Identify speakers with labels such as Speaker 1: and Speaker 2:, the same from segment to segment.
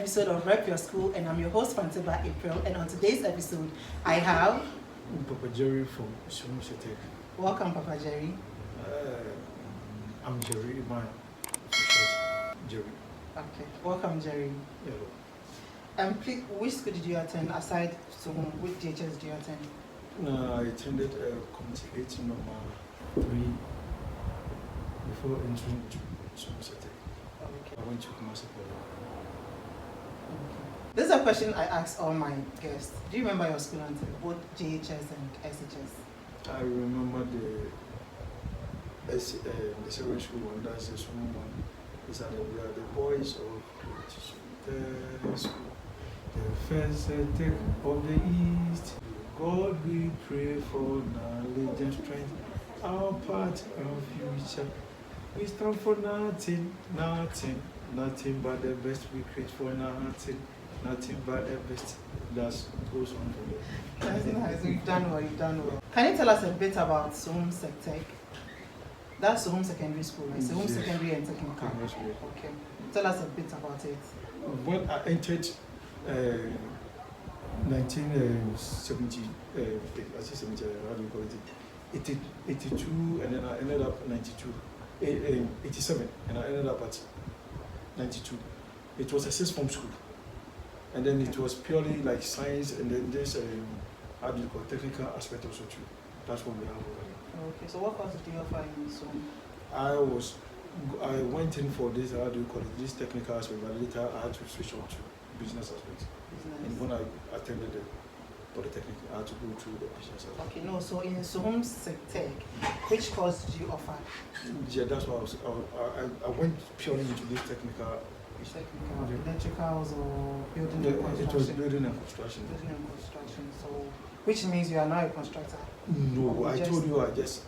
Speaker 1: episode of Rep Your School, and I'm your host, Fanteba April. And on today's episode, I have
Speaker 2: Papa Jerry from S1E3.
Speaker 1: Welcome, Papa Jerry.
Speaker 2: I'm Jerry, my Jerry.
Speaker 1: Okay, welcome, Jerry.
Speaker 2: Hello.
Speaker 1: Please, which school did you attend aside from which DHS did you attend?
Speaker 2: I attended Community 8 number 3 before entering to S1E3.
Speaker 1: Okay.
Speaker 2: I went to Headmaster.
Speaker 1: This is a question I ask all my guests. Do you remember your school until both JHS and SHS?
Speaker 2: I remember the secondary school one, that's the small one. It's at we are the boys of the school. The first tech of the East. God we pray for knowledge and strength. Our part of future. We stand for nothing but the best. We create for nothing but the best. That goes on for them.
Speaker 1: That's nice. You've done well. Can you tell us a bit about S1E3? That's Sohom Secondary School, right? Sohom
Speaker 2: Yes.
Speaker 1: Secondary and Technical. Okay. Tell us a bit about it.
Speaker 2: When I entered 1970, I say 70, how do you call it? 82, and then I ended up 92, 87, and I ended up at 92. It was a six-form school, and then it was purely like science, and then there's how do you call it, technical aspect also too. That's what we have over there.
Speaker 1: Okay, so what course did you offer in Sohom?
Speaker 2: I went in for this, how do you call it, this technical aspect, but later I had to switch on to business aspect. And when I attended the Polytechnic, I had to go through the business aspect.
Speaker 1: Okay, no, so in Sohom Sectech, which course did you offer?
Speaker 2: Yeah, that's why I went purely into this technical.
Speaker 1: Electricals or building and construction?
Speaker 2: It was building and construction.
Speaker 1: Building and construction, so which means you are now a constructor?
Speaker 2: No, I told you I just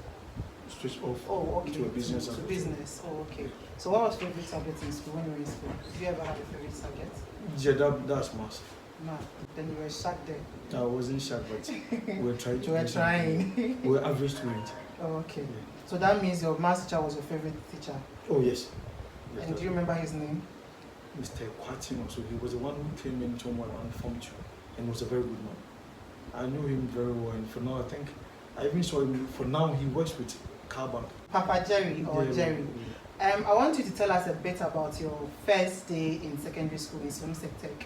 Speaker 2: switched off to a business.
Speaker 1: To business, oh, okay. So what was your favorite subject in school when you were in school? Did you ever have a favorite subject?
Speaker 2: Yeah, that's math.
Speaker 1: No, then you were shocked there.
Speaker 2: I wasn't shy, but we were trying to.
Speaker 1: You were trying.
Speaker 2: We were average students.
Speaker 1: Oh, okay.
Speaker 2: Yeah.
Speaker 1: So that means your math teacher was your favorite teacher?
Speaker 2: Oh, yes. Yes,
Speaker 1: And do you remember his name?
Speaker 2: Mr. Quatino, so he was the one who came into my and formed you, and was a very good man. I knew him very well, and for now, I think I even saw him. For now, he works with Carbon.
Speaker 1: Papa Jerry or Jerry. I want you to tell us a bit about your first day in secondary school in Sohom Sectech.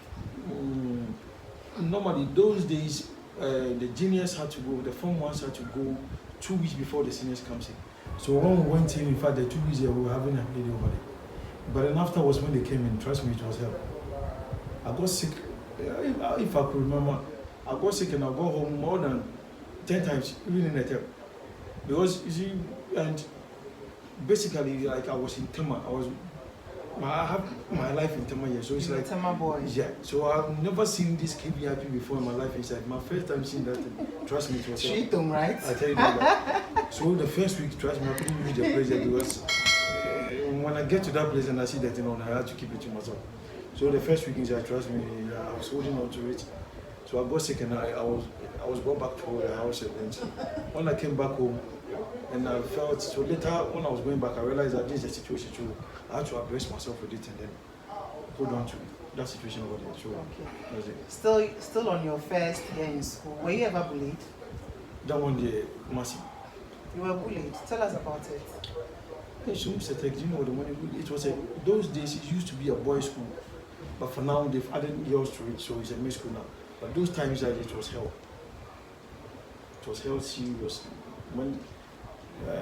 Speaker 2: Normally, those days, the juniors had to go, the form ones had to go 2 weeks before the seniors comes in. So when we went in fact, the 2 weeks there, we were having a holiday over there. But then afterwards, when they came in, trust me, it was hell. I got sick. If I could remember, I got sick and I got home more than 10 times, even in a term. Because you see, and basically, like I was in Tema, I have my life in Tema here, so it's like
Speaker 1: Tema boy.
Speaker 2: Yeah. So I've never seen this KVIP before in my life inside. My first time seeing that thing, trust me, it was hell.
Speaker 1: Treat them right.
Speaker 2: I tell you that. So the first week, trust me, I couldn't reach the place there because when I get to that place and I see that thing on, I had to keep it to myself. So the first week inside, trust me, I was holding on to it. So I got sick and I was brought back to the house, and then when I came back home and I felt, so later when I was going back, I realized that this is a situation, so I had to address myself with it and then hold on to that situation over there. So that's it.
Speaker 1: Still on your first year in school, were you ever bullied?
Speaker 2: That one day, massive.
Speaker 1: You were bullied. Tell us about it.
Speaker 2: S1E3, you know the money? It was those days it used to be a boys' school, but for now they've added girls to it, so it's a mixed school now. But those times that it was hell. It was hell serious. When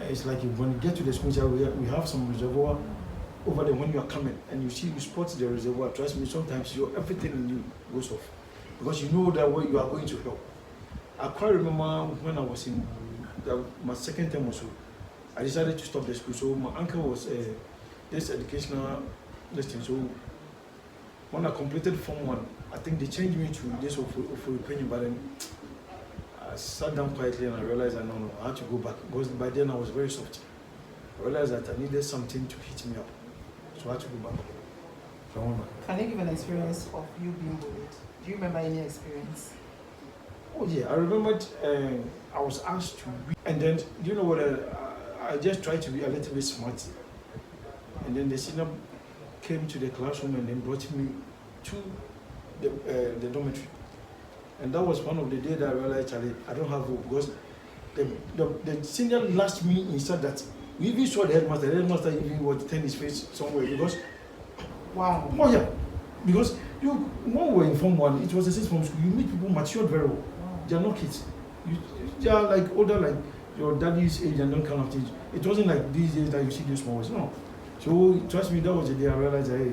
Speaker 2: it's like when you get to the school, we have some reservoir over there when you are coming, and you spot the reservoir. Trust me, sometimes everything in you goes off because you know that way you are going to hell. I quite remember when I was in my second term or so. I decided to stop the school. So my uncle was this educational listing. So when I completed Form 1, I think they changed me to this for opinion, but then I sat down quietly and I realized that no, I had to go back. Because by then I was very soft. I realized that I needed something to hit me up. So I had to go back.
Speaker 1: Can you give an experience of you being bullied? Do you remember any experience?
Speaker 2: Oh yeah, I remembered I was asked to read. And then, you know what, I just tried to be a little bit smart. And then the senior came to the classroom and then brought me to the dormitory. And that was one of the days that I realized, Charlie, I don't have hope because the senior lashed me inside that. We even saw the headmaster. The headmaster even was turn his face somewhere because.
Speaker 1: Wow.
Speaker 2: Oh yeah, because when we were in Form 1, it was a sixth form school. You meet people matured very well. Wow. They are not kids. They are like older, like your daddy's age and that kind of things. It wasn't like these days that you see those small ones. No. So trust me, that was the day I realized that hey,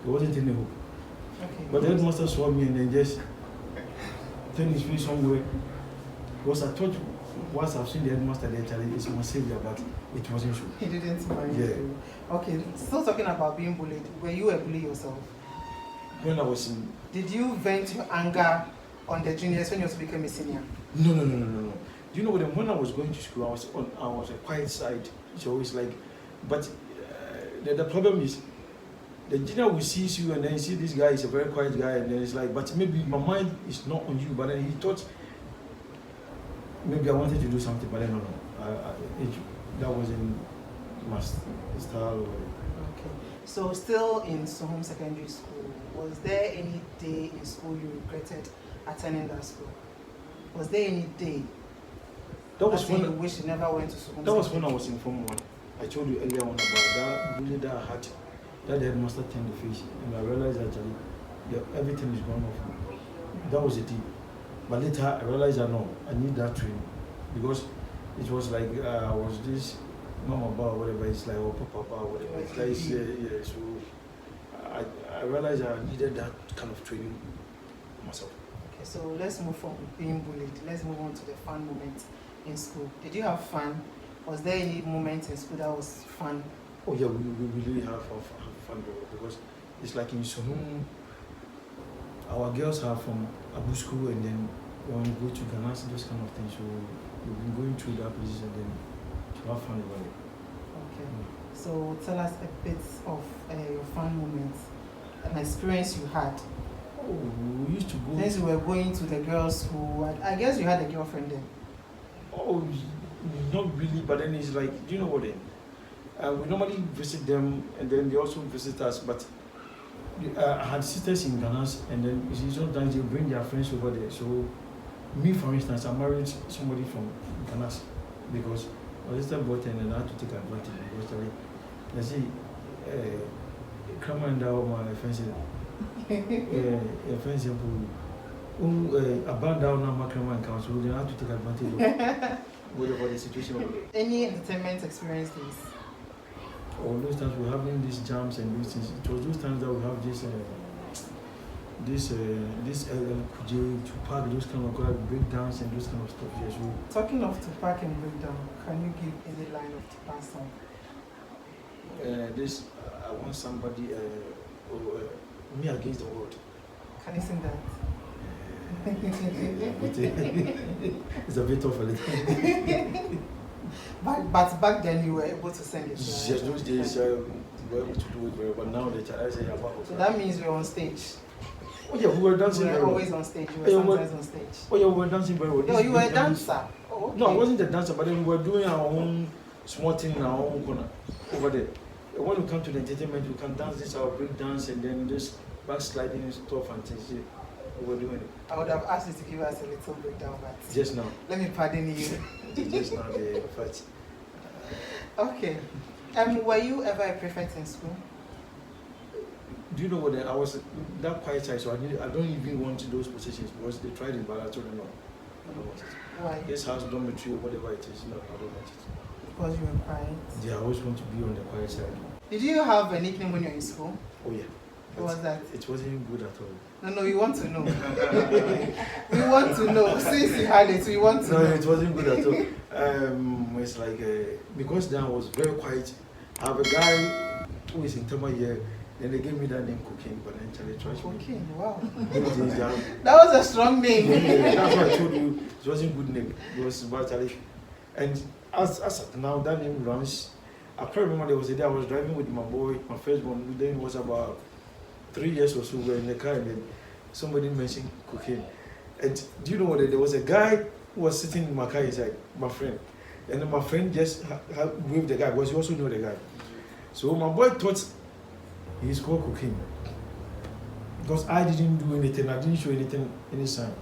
Speaker 2: there wasn't any hope. Okay. But the headmaster saw me and then just turned his face somewhere. Because I thought once I've seen the headmaster there, Charlie, it's my savior, but it wasn't true.
Speaker 1: He didn't mind you. Okay, still talking about being bullied. Were you a bully yourself?
Speaker 2: When I was in...
Speaker 1: Did you vent your anger on the juniors when you became a senior?
Speaker 2: No. Do you know what? When I was going to school, I was a quiet side. It's always like... But the problem is, the junior will see you and then you see this guy is a very quiet guy and then it's like, but maybe my mind is not on you, but then he thought maybe I wanted to do something, but then no. That wasn't my style.
Speaker 1: Okay. So still in Sohom Secondary School, was there any day in school you regretted attending that school? Was there any day
Speaker 2: that was when
Speaker 1: you wish you never went to Sohom?
Speaker 2: That was when I was in Form 1. I told you earlier on about that bully that I had, that the headmaster turned the face, and I realized actually everything is gone off. That was the deal. But later I realized that no, I need that training because it was like I was this mama bar or whatever. It's like oh papa or whatever. It's like yeah. So I realized I needed that kind of training myself.
Speaker 1: Okay, so let's move from being bullied. Let's move on to the fun moments in school. Did you have fun? Was there any moment in school that was fun?
Speaker 2: Oh yeah, we really have fun because it's like in Sohom, our girls are from Abu school and then when we go to Ghana, those kind of things. So we've been going through that places and then to have fun about it.
Speaker 1: Okay. So tell us a bit of your fun moments, an experience you had.
Speaker 2: Oh, we used to go.
Speaker 1: Since you were going to the girls' school, I guess you had a girlfriend then.
Speaker 2: Oh, not really, but then it's like, do you know what then? We normally visit them and then they also visit us, but I had sisters in Ghana and then sometimes they bring their friends over there. So me, for instance, I married somebody from Ghana because my sister bought and then I had to take advantage because I see come and down my friends friends about down now my crime council, they have to take advantage of whatever the situation.
Speaker 1: Any entertainment experiences?
Speaker 2: All those times we're having these jams and these things. It was those times that we have this Kuje, Tupac, those kind of break dance and those kind of stuff. Yes.
Speaker 1: Talking of Tupac and breakdown, can you give any line of Tupac song?
Speaker 2: I want somebody me against the world.
Speaker 1: Can you sing that?
Speaker 2: It's a bit tough a little.
Speaker 1: But back then you were able to sing it. Right?
Speaker 2: Yes, those days we were able to do it very well, but now the child say about.
Speaker 1: So that means we're on stage.
Speaker 2: Oh yeah, we were dancing very well.
Speaker 1: Always on stage, we were sometimes on stage.
Speaker 2: Oh yeah, we were dancing very well.
Speaker 1: No, you were a dancer. Oh, okay.
Speaker 2: No, I wasn't a dancer, but then we were doing our own small thing in our own corner over there. When we come to the entertainment, we can dance this our break dance and then this backsliding and stuff and things. We were doing it.
Speaker 1: I would have asked you to give us a little breakdown, but
Speaker 2: just now.
Speaker 1: Let me pardon you.
Speaker 2: Just now, the fact.
Speaker 1: Okay. Were you ever a prefect in school?
Speaker 2: Do you know what? I was that quiet side, so I don't even want those positions because they tried it, but I told them no. I don't want it.
Speaker 1: Why?
Speaker 2: This house dormitory or whatever it is, no, I don't want it.
Speaker 1: Because you were quiet?
Speaker 2: Yeah, I always want to be on the quiet side.
Speaker 1: Did you have a nickname when you were in school?
Speaker 2: Oh yeah.
Speaker 1: What was that?
Speaker 2: It wasn't good at all.
Speaker 1: No, we want to know. We want to know. Since you had it, we want to know.
Speaker 2: No, it wasn't good at all. It's like, because Dan was very quiet, I have a guy who is in Tama here, then they gave me that name Cocaine, but then Charlie trust me.
Speaker 1: Cocaine, wow.
Speaker 2: That
Speaker 1: was a strong name.
Speaker 2: Yeah, that's why I told you it wasn't good name. It was about Charlie. And as now that name runs, I can't remember there was a day I was driving with my boy, my first one, then it was about 3 years or so, we were in the car and then somebody mentioned cocaine. And do you know what? There was a guy who was sitting in my car inside, my friend. And then my friend just waved the guy because he also knew the guy. So my boy thought he's called cocaine. because I didn't do anything, I didn't show anything, any sign.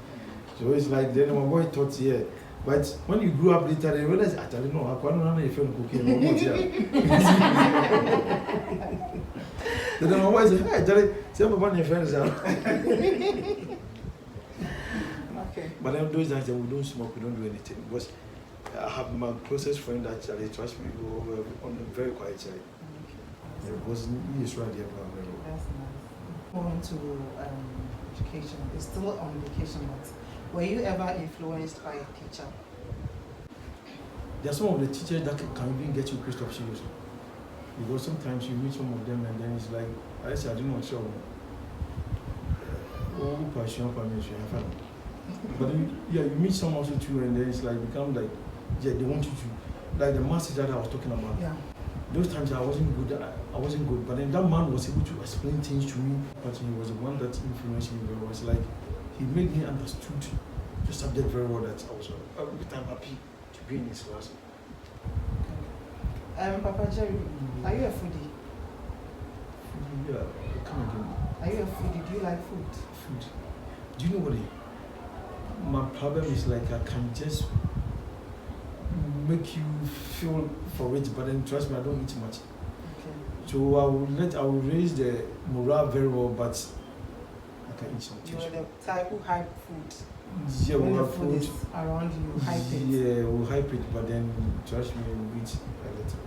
Speaker 2: So it's like then my boy thought, yeah. But when you grew up later, they realized, I don't know, I can't know if you're cooking or what. Then my boy said, hey, Charlie, say about your friends.
Speaker 1: Okay.
Speaker 2: But then those days we don't smoke, we don't do anything. Because I have my closest friend that Charlie, trust me, we were on a very quiet side.
Speaker 1: Okay.
Speaker 2: He is right there.
Speaker 1: That's nice. Moving to education. It's still on vacation, but were you ever influenced by a teacher?
Speaker 2: There are some of the teachers that can even get you pissed off seriously. Because sometimes you meet some of them and then it's like, I said, I didn't know so. But then, yeah, you meet some also too and then it's like, become like, yeah, they want you to, like the master that I was talking about.
Speaker 1: Yeah.
Speaker 2: Those times I wasn't good, but then that man was able to explain things to me, but he was the one that influenced me very well. It's like, he made me understood the subject very well that I was every time happy to be in his class.
Speaker 1: Papa Jerry, are you a foodie?
Speaker 2: Yeah, come again.
Speaker 1: Are you a foodie? Do you like food?
Speaker 2: Food. Do you know what my problem is? Like, I can just make you feel for it, but then trust me, I don't eat much.
Speaker 1: Okay.
Speaker 2: So I will raise the morale very well, but I can eat some.
Speaker 1: You are the type who hype food.
Speaker 2: Yeah,
Speaker 1: when
Speaker 2: we
Speaker 1: the
Speaker 2: have
Speaker 1: food is around you, hype it.
Speaker 2: Yeah, we'll hype it, but then trust me, we'll eat a little.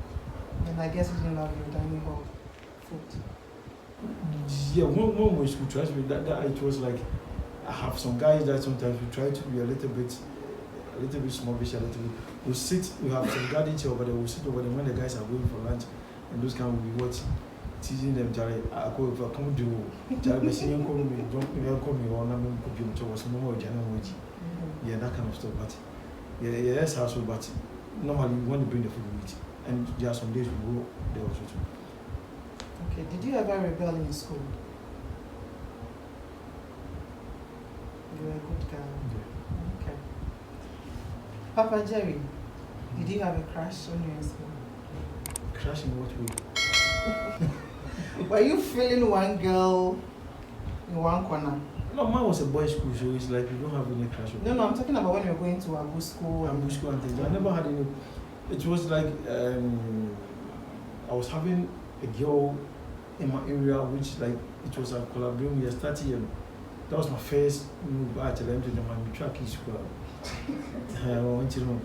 Speaker 1: And I guess you didn't love your dining hall food.
Speaker 2: Yeah, when we school, trust me, that it was like, I have some guys that sometimes we try to be a little bit snobbish, a little bit. We have some guardians over there, we'll sit over there when the guys are going for lunch, and those kind of be what teasing them, Charlie, I go if I come do, Charlie, but seeing call me, don't call me, or I'm going to be no more general. Yeah, that kind of stuff, but yeah, that's also, but normally we want to bring the food we eat, and there are some days we go there also too.
Speaker 1: Okay, did you ever rebel in school? You were a good girl.
Speaker 2: Yeah.
Speaker 1: Okay. Papa Jerry, did you have a crush when you were in school?
Speaker 2: Crush in what way?
Speaker 1: Were you feeling one girl in one corner?
Speaker 2: No, mine was a boys' school, so it's like we don't have any crush.
Speaker 1: No, I'm talking about when you were going to Abu school.
Speaker 2: Abu school and things. I never had any. It was like I was having a girl in my area, which like it was a collaboration. We were starting. That was my first move. I tell them to the man, track his school. I want to know.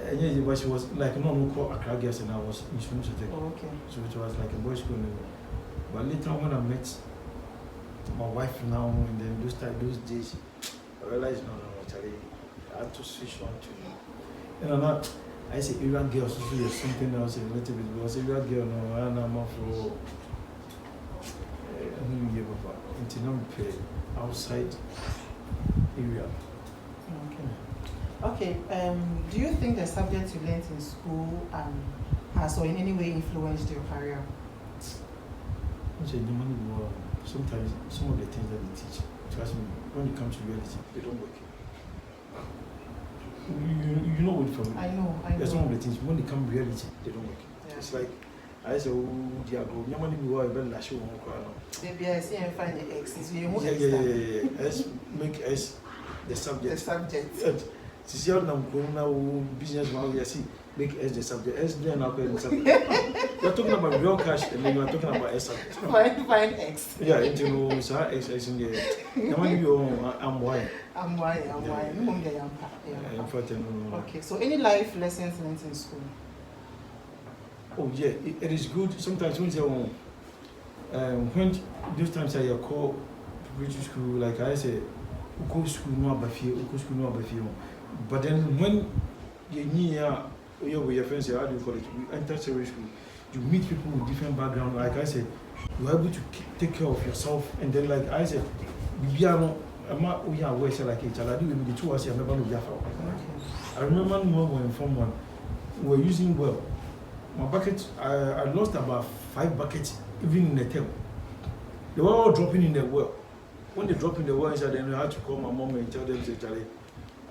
Speaker 2: Yeah, but she was like no call Accra girls, and I was in school to take.
Speaker 1: Oh, okay.
Speaker 2: So it was like a boys' school. But later when I met my wife now, and then those days, I realized no, Charlie, I had to switch on to, I say Irian girls, so there's something else a little bit, because Irian girl, no, I'm for outside area.
Speaker 1: Okay. Do you think the subject you learned in school has or in any way influenced your career?
Speaker 2: Sometimes some of the things that they teach, trust me, when it comes to reality, they don't work. You know it from me.
Speaker 1: I know.
Speaker 2: There's some of the things, when it comes to reality, they don't work.
Speaker 1: Yeah.
Speaker 2: It's like, I say, oh, dear God, you money will be lashed on.
Speaker 1: Maybe I see and find the X's.
Speaker 2: Yeah. Let's make S the subject.
Speaker 1: The subject.
Speaker 2: See, now business man, we see, make S the subject. S then now the subject. You're talking about real cash and then you're talking about S subject.
Speaker 1: Find X.
Speaker 2: Yeah, you know, so X in there. The money you I'm why.
Speaker 1: I'm why. Okay, so any life lessons learned in school?
Speaker 2: Oh yeah, it is good. Sometimes when you when those times I call to go to school, like I say, go to school no about fear, but then when you with your friends, how do you call it? You enter secondary school, you meet people with different backgrounds. Like I said, you're able to take care of yourself, and then like I said, we are not. We are aware like each other. I do the two of us. I remember when we were in Form 1, we were using well. My bucket, I lost about 5 buckets, even in the tail. They were all dropping in the well. When they drop in the well inside, then I had to call my mom and tell them, say, Charlie,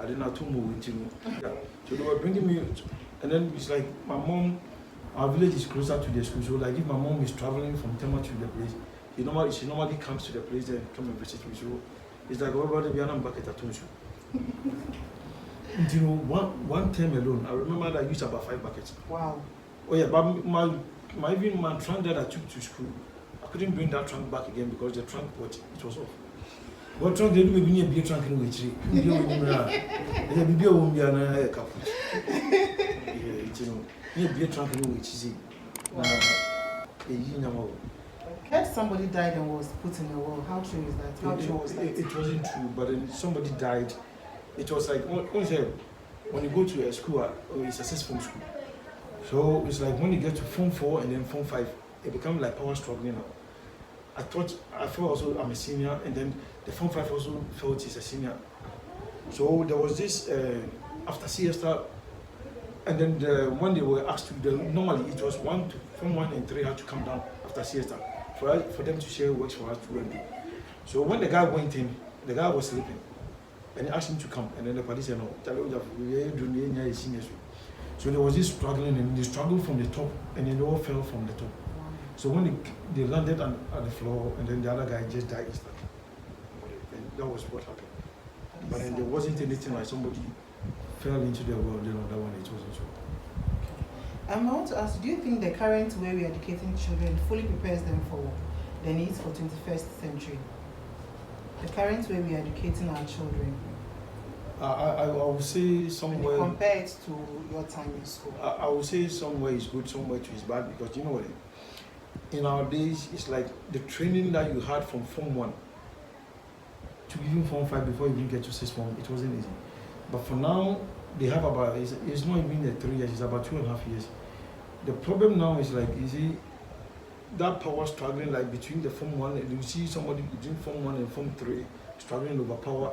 Speaker 2: I didn't have to move with you. Yeah. So they were bringing me, and then it's like my mom, our village is closer to the school. So like if my mom is traveling from Tema to the place, She normally comes to the place and come and visit me. So it's like everybody be an bucket at Tunsu. You know, one term alone, I remember that I used about 5 buckets.
Speaker 1: Wow.
Speaker 2: Oh yeah, but my trunk that I took to school, I couldn't bring that trunk back again because the trunk it was off. What trunk did we need a big trunk in which you won't be an couple. You know, a trunk in which is
Speaker 1: If somebody died and was put in the wall, how true is that? How true was that?
Speaker 2: It wasn't true, but then somebody died. It was like when you go to a school, it's a system school. So it's like when you get to Form 4 and then Form 5, it becomes like power struggle now. I felt also I'm a senior, and then the Form 5 also felt he's a senior. So there was this after siesta, and then when they were asked to, normally it was Form 1 and 3 had to come down after siesta for them to share works for us to do. So when the guy went in, the guy was sleeping, and he asked him to come, and then the police said no. So there was this struggling, and they struggled from the top, and then they all fell from the top. So when they landed at the floor, and then the other guy just died instantly. And that was what happened. But then there wasn't anything like somebody fell into the well, then on that one it wasn't so.
Speaker 1: I want to ask, do you think the current way we are educating children fully prepares them for the needs for 21st century? The current way we are educating our children.
Speaker 2: I would say somewhere.
Speaker 1: Compared to your time in school.
Speaker 2: I would say somewhere is good, somewhere is bad, because you know what? In our days, it's like the training that you had from Form 1 to even Form 5 before you even get to 6th Form, it wasn't easy. But for now, they have about, it's not even the 3 years, it's about 2.5 years. The problem now is like, you see, that power struggling like between the Form 1, and you see somebody between Form 1 and Form 3 struggling over power,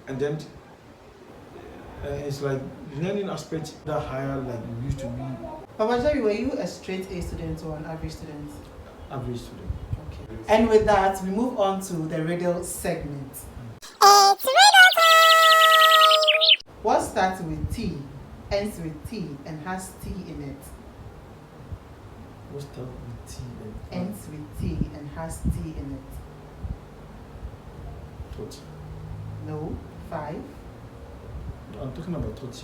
Speaker 2: and then it's like learning aspects that higher like you used to be.
Speaker 1: Papa Jerry, were you a straight A student or an average student?
Speaker 2: Average student.
Speaker 1: Okay. And with that, we move on to the riddle segment.
Speaker 3: It's riddle time!
Speaker 1: What starts with T, ends with T, and has T in it?
Speaker 2: What starts with T and
Speaker 1: ends with T and has T in it?
Speaker 2: Tot.
Speaker 1: No. 5.
Speaker 2: I'm talking about Tot.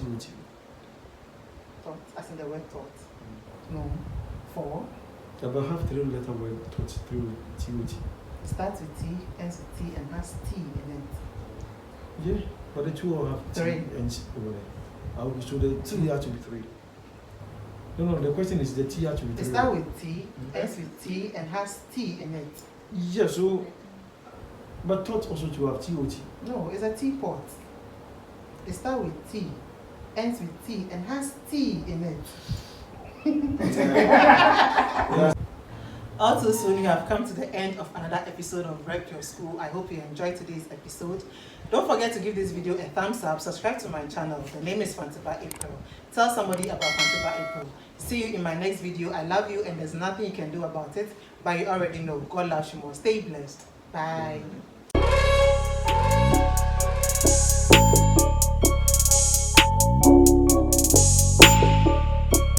Speaker 1: Thought, as in the word thought. No. 4.
Speaker 2: I will have 3-letter word Tot, 3 T.
Speaker 1: Starts with T, ends with T, and has T in it.
Speaker 2: Yeah, but the 2 will have
Speaker 1: 3.
Speaker 2: T ends over there. So the T has to be 3. No, the question is the T has to be 3.
Speaker 1: It starts with T, ends with T, and has T in it.
Speaker 2: Yeah, so, but Tot also to have TOT.
Speaker 1: No, it's a teapot. It starts with T, ends with T, and has T in it.
Speaker 2: Yeah.
Speaker 1: Also soon you have come to the end of another episode of Rep Your School. I hope you enjoyed today's episode. Don't forget to give this video a thumbs up, subscribe to my channel. The name is Fantiba April. Tell somebody about Fantiba April. See you in my next video. I love you and there's nothing you can do about it, but you already know. God loves you more. Stay blessed. Bye.